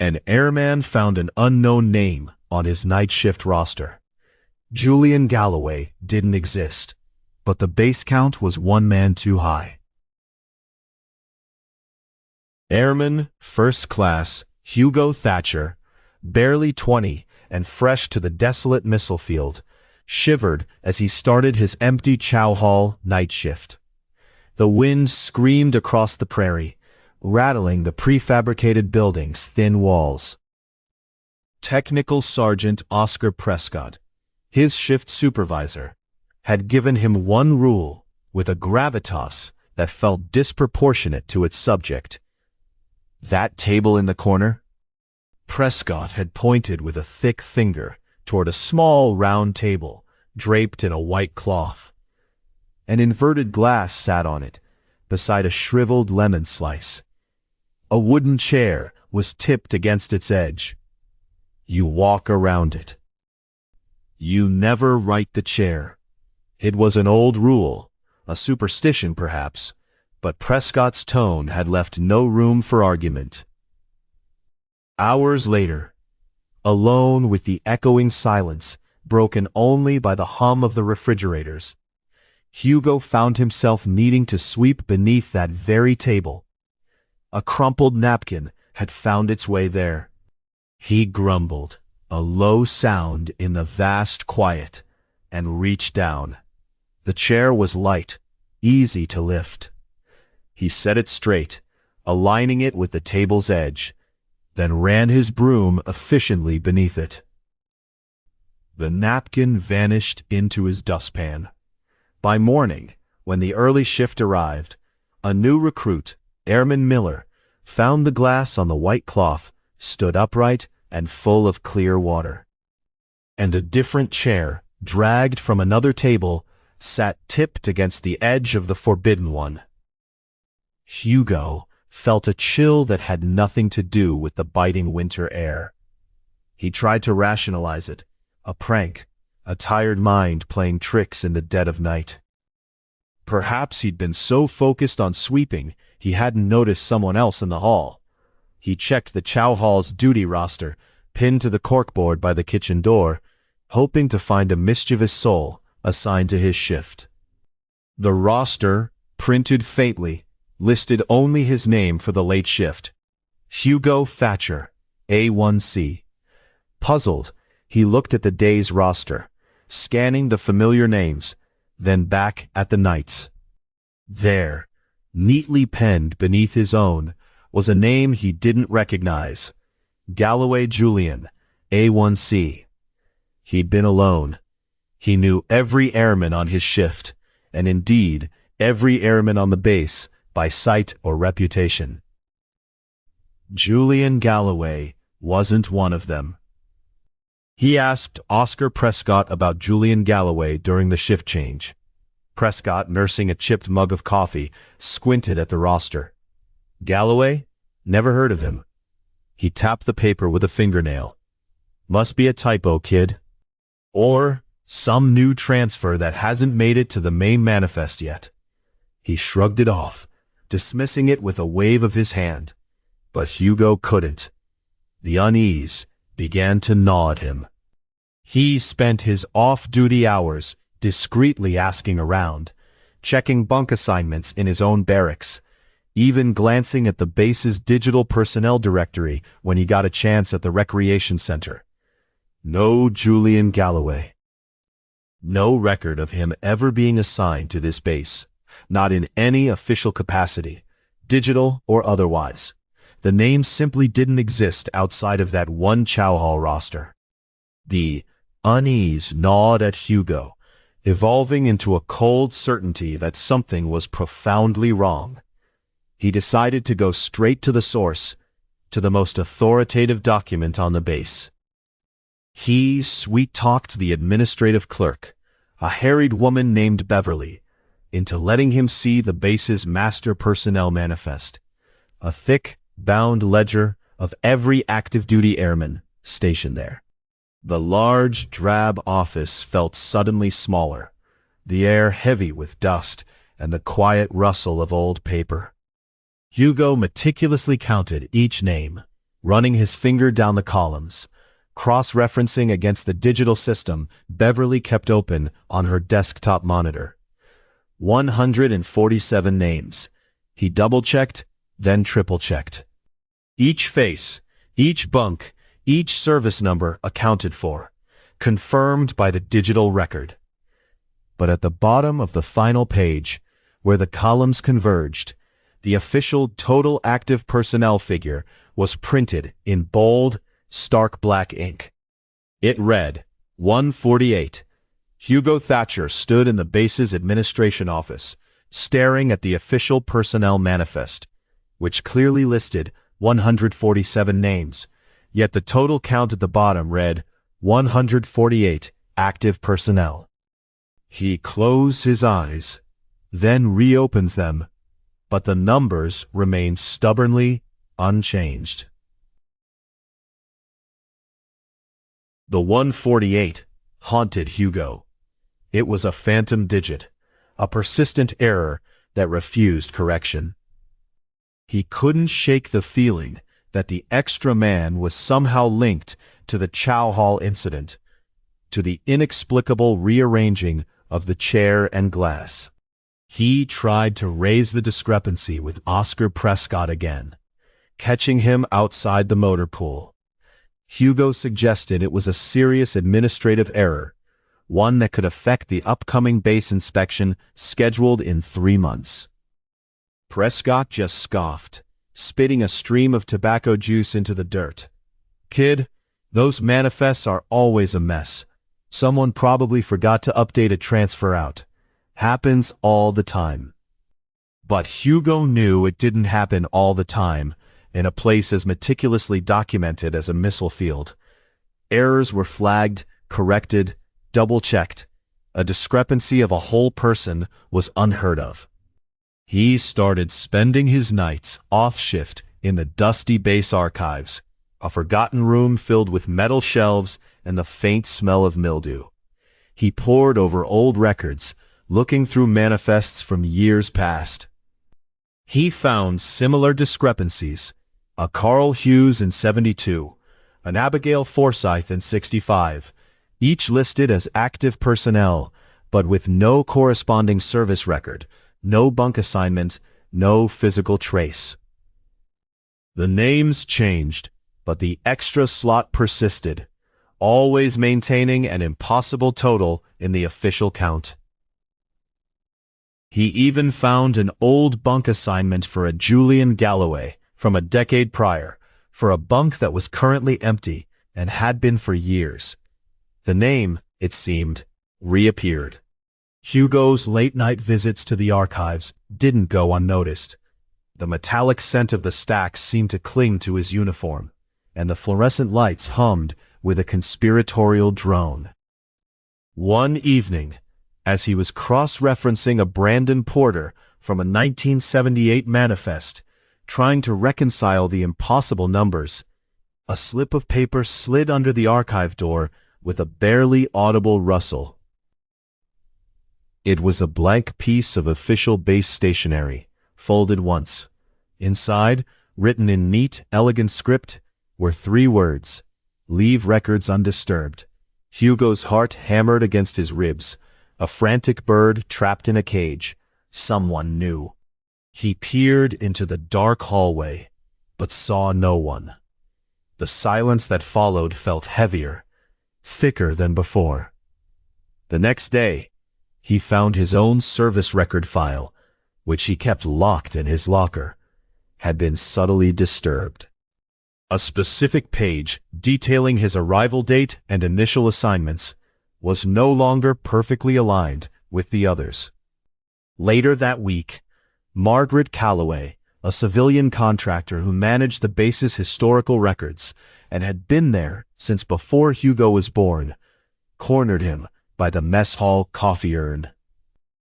An airman found an unknown name on his night shift roster. Julian Galloway didn't exist, but the base count was one man too high. Airman First Class Hugo Thatcher, barely 20 and fresh to the desolate missile field, shivered as he started his empty chow hall night shift. The wind screamed across the prairie, rattling the prefabricated building's thin walls. Technical Sergeant Oscar Prescott, his shift supervisor, had given him one rule with a gravitas that felt disproportionate to its subject. That table in the corner? Prescott had pointed with a thick finger toward a small round table draped in a white cloth. An inverted glass sat on it, beside a shriveled lemon slice. A wooden chair was tipped against its edge. You walk around it. You never right the chair. It was an old rule, a superstition perhaps, but Prescott's tone had left no room for argument. Hours later, alone with the echoing silence, broken only by the hum of the refrigerators, Hugo found himself needing to sweep beneath that very table. A crumpled napkin had found its way there. He grumbled, a low sound in the vast quiet, and reached down. The chair was light, easy to lift. He set it straight, aligning it with the table's edge, then ran his broom efficiently beneath it. The napkin vanished into his dustpan. By morning, when the early shift arrived, a new recruit, Airman Miller, found the glass on the white cloth stood upright and full of clear water. And a different chair, dragged from another table, sat tipped against the edge of the forbidden one. Hugo felt a chill that had nothing to do with the biting winter air. He tried to rationalize it, a prank, a tired mind playing tricks in the dead of night. Perhaps he'd been so focused on sweeping he hadn't noticed someone else in the hall. He checked the chow hall's duty roster, pinned to the corkboard by the kitchen door, hoping to find a mischievous soul assigned to his shift. The roster, printed faintly, listed only his name for the late shift. Hugo Thatcher, A1C. Puzzled, he looked at the day's roster, scanning the familiar names, then back at the nights. There, neatly penned beneath his own, was a name he didn't recognize. Galloway Julian, A1C. He'd been alone. He knew every airman on his shift, and indeed, every airman on the base, by sight or reputation. Julian Galloway wasn't one of them. He asked Oscar Prescott about Julian Galloway during the shift change. Prescott, nursing a chipped mug of coffee, squinted at the roster. Galloway? Never heard of him. He tapped the paper with a fingernail. Must be a typo, kid. Or some new transfer that hasn't made it to the main manifest yet. He shrugged it off, dismissing it with a wave of his hand. But Hugo couldn't. The unease began to gnaw at him. He spent his off-duty hours discreetly asking around, checking bunk assignments in his own barracks, even glancing at the base's digital personnel directory when he got a chance at the recreation center. No Julian Galloway. No record of him ever being assigned to this base, not in any official capacity, digital or otherwise. The name simply didn't exist outside of that one chow hall roster. The unease gnawed at Hugo, evolving into a cold certainty that something was profoundly wrong. He decided to go straight to the source, to the most authoritative document on the base. He sweet-talked the administrative clerk, a harried woman named Beverly, into letting him see the base's master personnel manifest, a thick, bound ledger of every active-duty airman stationed there. The large, drab office felt suddenly smaller, the air heavy with dust and the quiet rustle of old paper. Hugo meticulously counted each name, running his finger down the columns, cross-referencing against the digital system Beverly kept open on her desktop monitor. 147 names. He double-checked, then triple-checked. Each face, each bunk, each service number accounted for, confirmed by the digital record. But at the bottom of the final page, where the columns converged, the official total active personnel figure was printed in bold, stark black ink. It read, 148. Hugo Thatcher stood in the base's administration office, staring at the official personnel manifest, which clearly listed 147 names, yet the total count at the bottom read 148 active personnel. He closed his eyes, then reopens them, but the numbers remained stubbornly unchanged. The 148 haunted Hugo. It was a phantom digit, a persistent error that refused correction. He couldn't shake the feeling that the extra man was somehow linked to the chow hall incident, to the inexplicable rearranging of the chair and glass. He tried to raise the discrepancy with Oscar Prescott again, catching him outside the motor pool. Hugo suggested it was a serious administrative error, one that could affect the upcoming base inspection scheduled in 3 months. Prescott just scoffed, spitting a stream of tobacco juice into the dirt. "Kid, those manifests are always a mess. Someone probably forgot to update a transfer out. Happens all the time." But Hugo knew it didn't happen all the time in a place as meticulously documented as a missile field. Errors were flagged, corrected, double-checked. A discrepancy of a whole person was unheard of. He started spending his nights off-shift in the dusty base archives, a forgotten room filled with metal shelves and the faint smell of mildew. He pored over old records, looking through manifests from years past. He found similar discrepancies: a Carl Hughes in 72, an Abigail Forsyth in 65, each listed as active personnel, but with no corresponding service record, no bunk assignment, no physical trace. The names changed, but the extra slot persisted, always maintaining an impossible total in the official count. He even found an old bunk assignment for a Julian Galloway from a decade prior, for a bunk that was currently empty and had been for years. The name, it seemed, reappeared. Hugo's late-night visits to the archives didn't go unnoticed. The metallic scent of the stacks seemed to cling to his uniform, and the fluorescent lights hummed with a conspiratorial drone. One evening, as he was cross-referencing a Brandon Porter from a 1978 manifest, trying to reconcile the impossible numbers, a slip of paper slid under the archive door with a barely audible rustle. It was a blank piece of official base stationery, folded once. Inside, written in neat, elegant script, were 3 words: "Leave records undisturbed." Hugo's heart hammered against his ribs, a frantic bird trapped in a cage. Someone knew. He peered into the dark hallway, but saw no one. The silence that followed felt heavier, thicker than before. The next day, he found his own service record file, which he kept locked in his locker, had been subtly disturbed. A specific page detailing his arrival date and initial assignments was no longer perfectly aligned with the others. Later that week, Margaret Calloway, a civilian contractor who managed the base's historical records and had been there since before Hugo was born, cornered him by the mess hall coffee urn.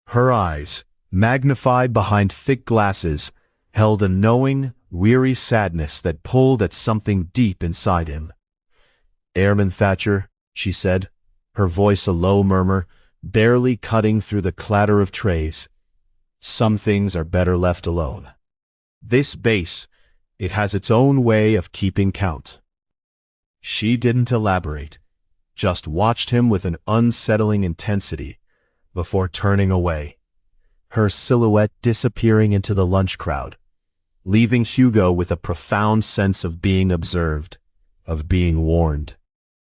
Her eyes, magnified behind thick glasses, held a knowing, weary sadness that pulled at something deep inside him. "Airman Thatcher," she said, her voice a low murmur, barely cutting through the clatter of trays. "Some things are better left alone. This base, It has its own way of keeping count. She didn't elaborate, just watched him with an unsettling intensity before turning away, her silhouette disappearing into the lunch crowd, leaving Hugo with a profound sense of being observed, of being warned.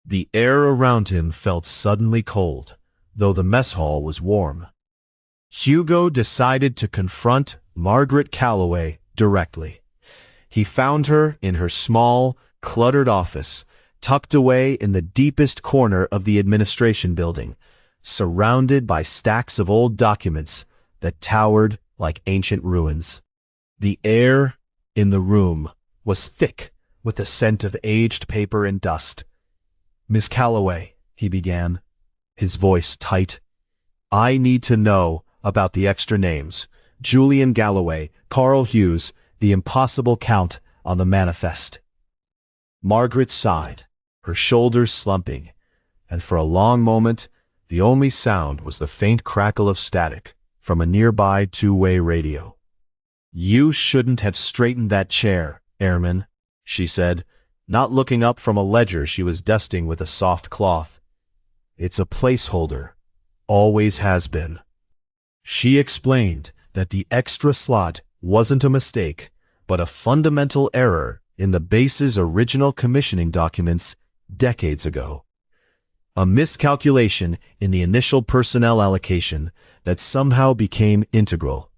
The air around him felt suddenly cold, though the mess hall was warm. Hugo decided to confront Margaret Calloway directly. He found her in her small, cluttered office, tucked away in the deepest corner of the administration building, surrounded by stacks of old documents that towered like ancient ruins. The air in the room was thick with the scent of aged paper and dust. "Miss Calloway," he began, his voice tight, "I need to know about the extra names. Julian Galloway, Carl Hughes, the impossible count on the manifest." Margaret sighed, her shoulders slumping, and for a long moment the only sound was the faint crackle of static from a nearby two-way radio. "You shouldn't have straightened that chair, Airman," she said, not looking up from a ledger she was dusting with a soft cloth. "It's a placeholder, always has been." She explained that the extra slot wasn't a mistake, but a fundamental error in the base's original commissioning documents decades ago. A miscalculation in the initial personnel allocation that somehow became integral.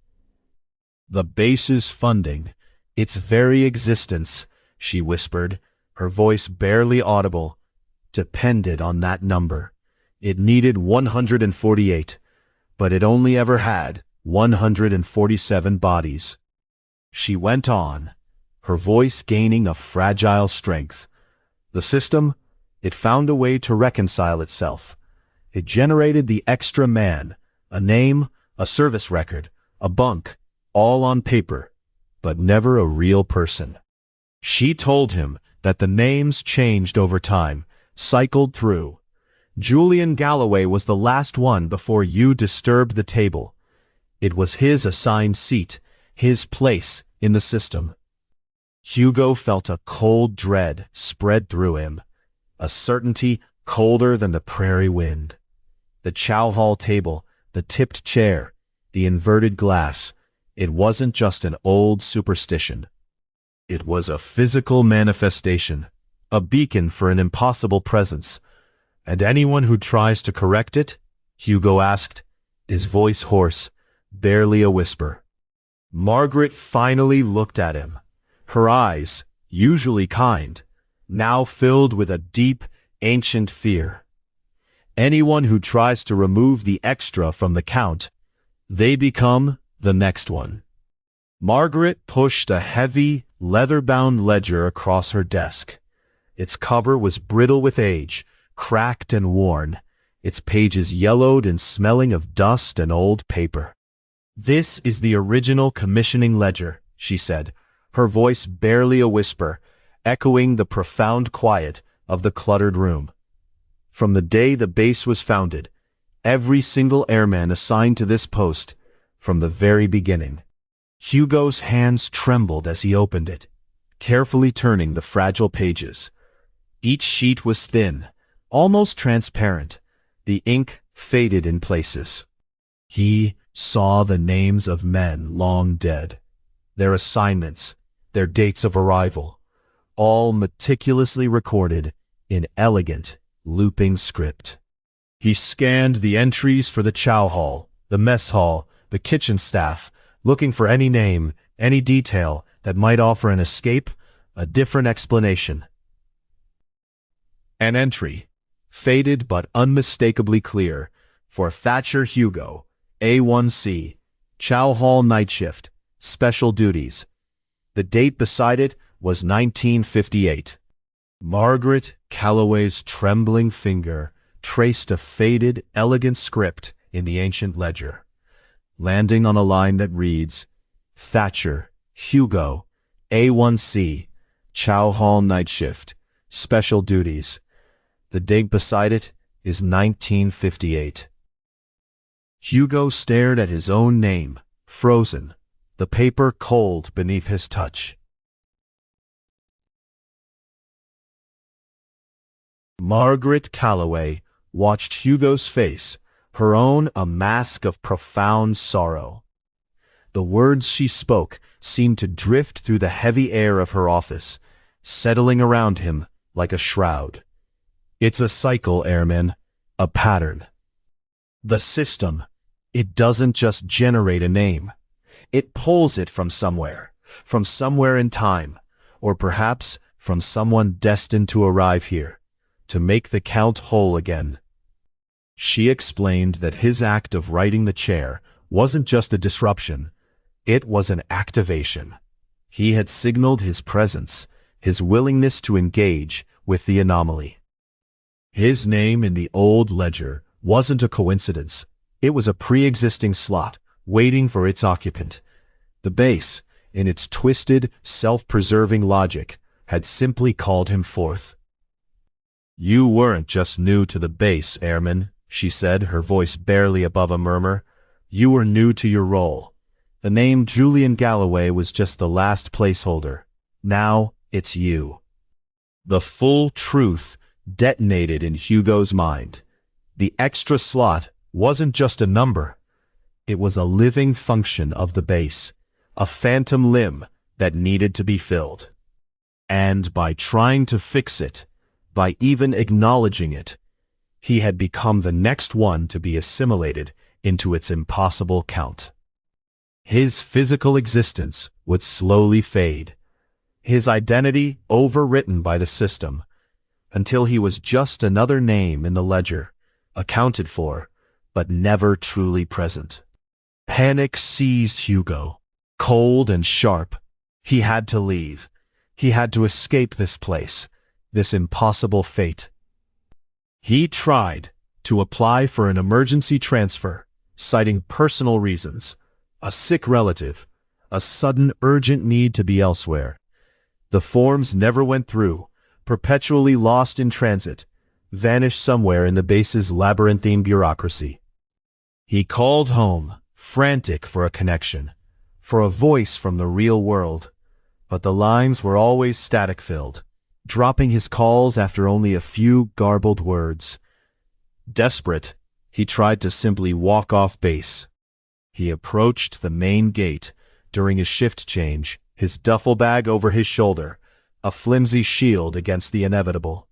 "The base's funding, its very existence," she whispered, her voice barely audible, "depended on that number. It needed 148, but it only ever had 147 bodies." She went on, her voice gaining a fragile strength. "The system, it found a way to reconcile itself. It generated the extra man, a name, a service record, a bunk, all on paper, but never a real person." She told him that the names changed over time, cycled through. Julian Galloway was the last one before you disturbed the table. It was his assigned seat, his place in the system. Hugo felt a cold dread spread through him, a certainty colder than the prairie wind. The chow hall table, the tipped chair, the inverted glass, it wasn't just an old superstition. It was a physical manifestation, a beacon for an impossible presence. "And anyone who tries to correct it?" Hugo asked, his voice hoarse, barely a whisper. Margaret finally looked at him, her eyes, usually kind, now filled with a deep, ancient fear. "Anyone who tries to remove the extra from the count, they become the next one." Margaret pushed a heavy, leather-bound ledger across her desk. Its cover was brittle with age, cracked and worn, its pages yellowed and smelling of dust and old paper. "This is the original commissioning ledger," she said, her voice barely a whisper, echoing the profound quiet of the cluttered room. "From the day the base was founded, every single airman assigned to this post, from the very beginning." Hugo's hands trembled as he opened it, carefully turning the fragile pages. Each sheet was thin, almost transparent, the ink faded in places. He saw the names of men long dead, their assignments, their dates of arrival, all meticulously recorded in elegant, looping script. He scanned the entries for the chow hall, the mess hall, the kitchen staff, looking for any name, any detail that might offer an escape, a different explanation. An entry, faded but unmistakably clear, for Thatcher Hugo, A1C, chow hall night shift, special duties. The date beside it was 1958. Margaret Calloway's trembling finger traced a faded, elegant script in the ancient ledger, landing on a line that reads, "Thatcher, Hugo, A1C, chow hall night shift, special duties." The date beside it is 1958. Hugo stared at his own name, frozen, the paper cold beneath his touch. Margaret Calloway watched Hugo's face, her own a mask of profound sorrow. The words she spoke seemed to drift through the heavy air of her office, settling around him like a shroud. It's a cycle, Airman, a pattern. The system, it doesn't just generate a name. It pulls it from somewhere in time, or perhaps from someone destined to arrive here, to make the count whole again. She explained that his act of righting the chair wasn't just a disruption, it was an activation. He had signaled his presence, his willingness to engage with the anomaly. His name in the old ledger wasn't a coincidence. It was a pre-existing slot, waiting for its occupant. The base, in its twisted, self-preserving logic, had simply called him forth. "You weren't just new to the base, Airman," she said, her voice barely above a murmur. "You were new to your role. The name Julian Galloway was just the last placeholder. Now it's you." The full truth detonated in Hugo's mind. The extra slot wasn't just a number. It was a living function of the base, a phantom limb that needed to be filled. And by trying to fix it, by even acknowledging it, he had become the next one to be assimilated into its impossible count. His physical existence would slowly fade, his identity overwritten by the system, until he was just another name in the ledger, accounted for, but never truly present. Panic seized Hugo, cold and sharp. He had to leave. He had to escape this place, this impossible fate. He tried to apply for an emergency transfer, citing personal reasons, a sick relative, a sudden urgent need to be elsewhere. The forms never went through, perpetually lost in transit, vanished somewhere in the base's labyrinthine bureaucracy. He called home, frantic for a connection, for a voice from the real world, but the lines were always static-filled, dropping his calls after only a few garbled words. Desperate, he tried to simply walk off base. He approached the main gate during his shift change, his duffel bag over his shoulder, a flimsy shield against the inevitable.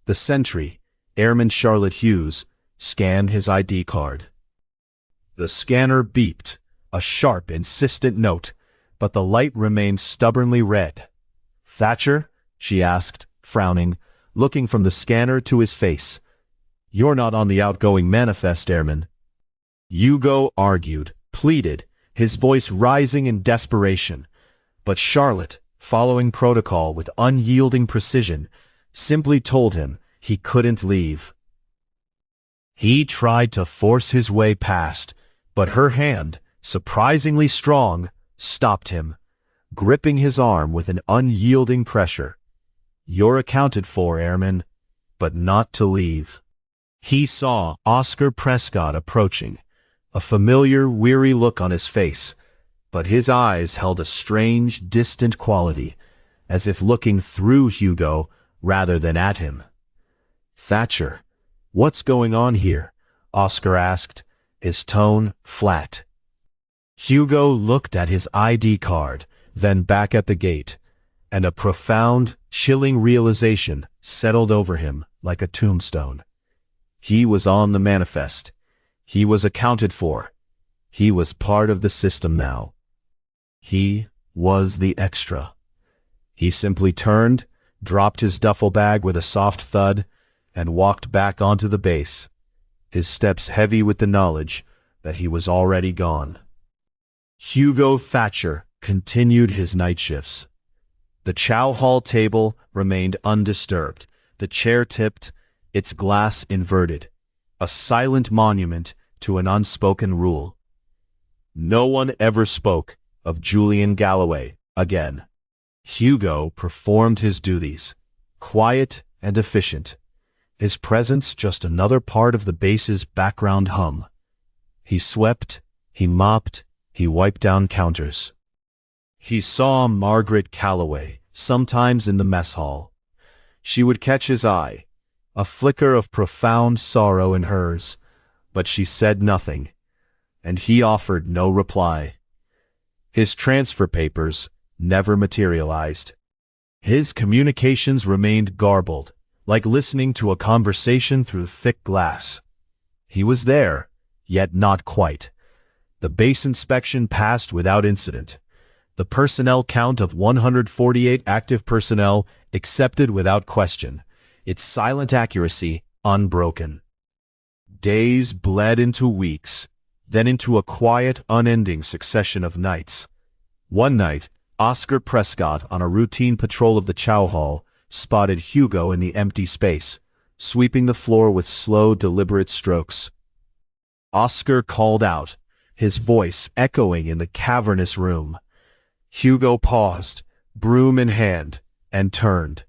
The sentry, Airman Charlotte Hughes, scanned his ID card. The scanner beeped, a sharp, insistent note, but the light remained stubbornly red. "Thatcher?" she asked, frowning, looking from the scanner to his face. "You're not on the outgoing manifest, Airman." Hugo argued, pleaded, his voice rising in desperation. But Charlotte, following protocol with unyielding precision, simply told him he couldn't leave. He tried to force his way past, but her hand, surprisingly strong, stopped him, gripping his arm with an unyielding pressure. "You're accounted for, Airman, but not to leave." He saw Oscar Prescott approaching, a familiar, weary look on his face, but his eyes held a strange, distant quality, as if looking through Hugo rather than at him. "Thatcher, what's going on here?" Oscar asked, his tone flat. Hugo looked at his ID card, then back at the gate, and a profound, chilling realization settled over him like a tombstone. He was on the manifest. He was accounted for. He was part of the system now. He was the extra. He simply turned, dropped his duffel bag with a soft thud, and walked back onto the base, his steps heavy with the knowledge that he was already gone. Hugo Thatcher continued his night shifts. The chow hall table remained undisturbed, the chair tipped, its glass inverted, a silent monument to an unspoken rule. No one ever spoke of Julian Galloway again. Hugo performed his duties, quiet and efficient, his presence just another part of the base's background hum. He swept, he mopped, he wiped down counters. He saw Margaret Calloway, sometimes in the mess hall. She would catch his eye, a flicker of profound sorrow in hers, but she said nothing, and he offered no reply. His transfer papers never materialized. His communications remained garbled, like listening to a conversation through thick glass. He was there, yet not quite. The base inspection passed without incident. The personnel count of 148 active personnel accepted without question, its silent accuracy unbroken. Days bled into weeks, then into a quiet, unending succession of nights. One night, Oscar Prescott, on a routine patrol of the chow hall, spotted Hugo in the empty space, sweeping the floor with slow, deliberate strokes. Oscar called out, his voice echoing in the cavernous room. Hugo paused, broom in hand, and turned.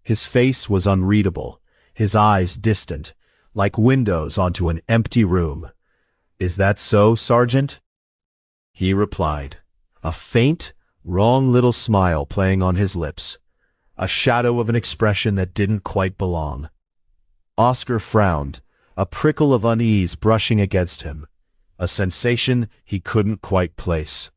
His face was unreadable, his eyes distant, like windows onto an empty room. "Is that so, Sergeant?" He replied, a faint, wrong little smile playing on his lips, a shadow of an expression that didn't quite belong. Oscar frowned, a prickle of unease brushing against him, a sensation he couldn't quite place.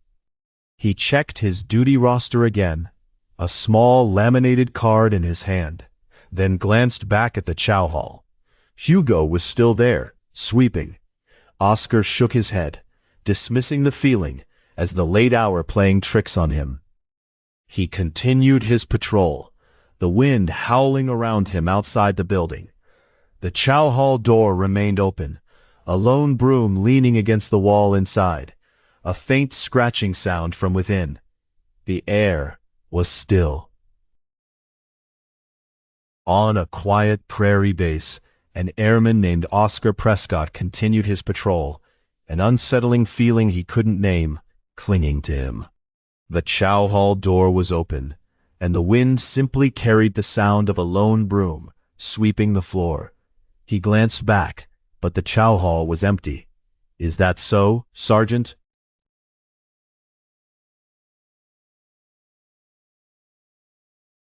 He checked his duty roster again, a small laminated card in his hand, then glanced back at the chow hall. Hugo was still there, sweeping. Oscar shook his head, dismissing the feeling as the late hour playing tricks on him. He continued his patrol, the wind howling around him outside the building. The chow hall door remained open, a lone broom leaning against the wall inside, a faint scratching sound from within. The air was still. On a quiet prairie base, an airman named Oscar Prescott continued his patrol, an unsettling feeling he couldn't name clinging to him. The chow hall door was open, and the wind simply carried the sound of a lone broom sweeping the floor. He glanced back, but the chow hall was empty. "Is that so, Sergeant?"